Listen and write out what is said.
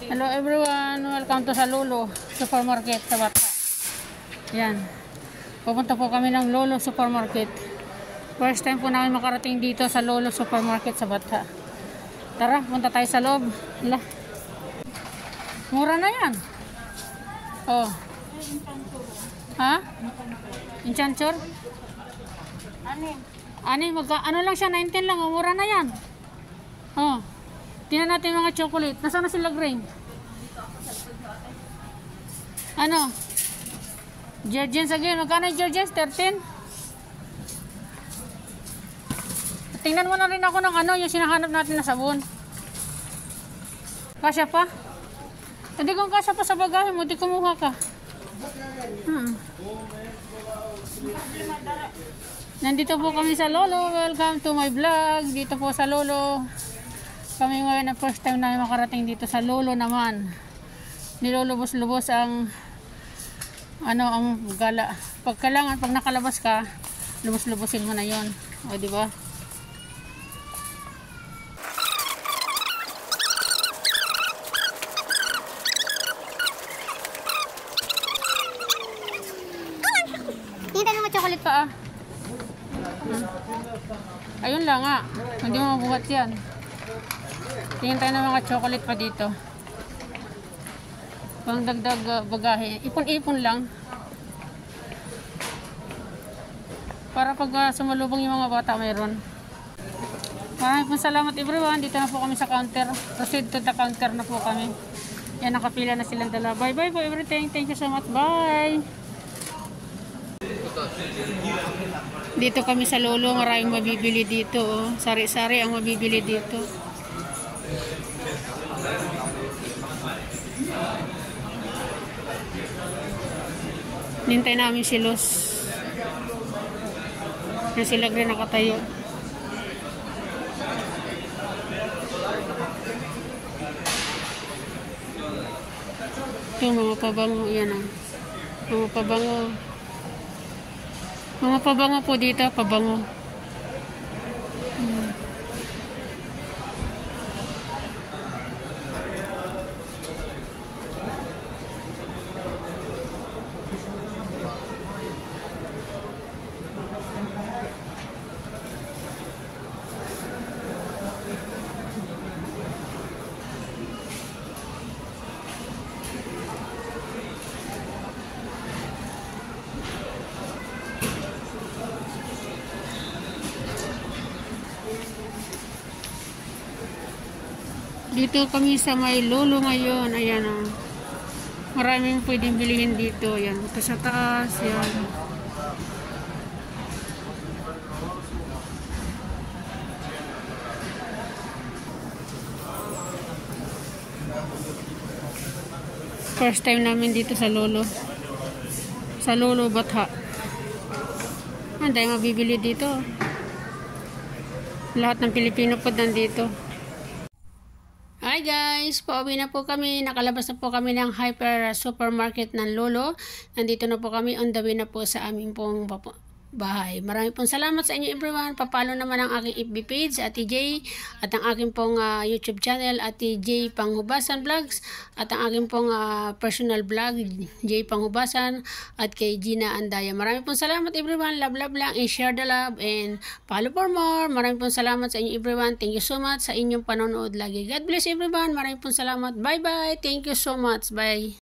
Hello everyone, welcome to sa Lolo Supermarket sa Bata. Yan, pupunta po kami ng Lolo Supermarket. First time po namin makarating dito sa Lolo Supermarket sa Bata. Tara, punta tayo sa loob. Hala, mura na yan. Oh, ha? Enchantor? Ani, ano lang siya, 19 lang, oh, mura na yan. Oh, tingnan natin mga chocolate. Nasaan na sila, Grain? Ano? Jergens again. Magkano yung Jergens? 13? Tingnan mo na rin ako ng ano, yung sinahanap natin na sabon. Kasya pa? Hindi kung kasya pa sa bagahe mo, di kumuha ka. Nandito po kami sa Lolo. Welcome to my vlog. Dito po sa Lolo. Kami ngayon na first time namin makarating dito sa Lolo naman. Nilulubos-lubos ang ang gala. Pag kailangan, pag nakalabas ka, lubos-lubosin mo na yon. O, di ba? Hintayin mo chocolate pa ah. Ayun lang ah. Hindi mo mabuhat yan. Tingin tayo ng mga chocolate pa dito. Pang dagdag bagahe. Ipon-ipon lang. Para pag sumalubong yung mga bata mayroon. Maraming pong salamat everyone. Dito na po kami sa counter. Proceed to the counter na po kami. Yan, nakapila na silang dala. Bye bye po everything. Thank you so much. Bye. Dito kami sa Lolo. Maraming mabibili dito. Oh. Sari-sari ang mabibili dito. Nintay namin si Los. Na sila rin nakatayo. Ito mga pabango. Yan ang mga pabango. Mga pabango po dito. Pabango. Dito kami sa may Lolo ngayon. Ayan o. Maraming pwedeng bilihin dito. Ayan. Ito sa taas. Ayan. First time namin dito sa Lolo. Sa Lolo Bata. Anday mabibili dito. Lahat ng Pilipino po nandito. Hi guys! Pauwi na po kami. Nakalabas na po kami ng hyper supermarket ng Lolo. Nandito na po kami. On the way na po sa aming pong bahay. Maraming pong salamat sa inyo everyone. Papalo naman ang aking FB page, Ate J. At ang aking pong YouTube channel, Ate J Panghubasan Vlogs. At ang aking pong personal vlog, J Panghubasan. At kay Gina Andaya. Maraming pong salamat everyone. Love, love lang. And share the love. And follow for more. Maraming pong salamat sa inyo everyone. Thank you so much sa inyong panonood lagi. God bless everyone. Maraming pong salamat. Bye bye. Thank you so much. Bye.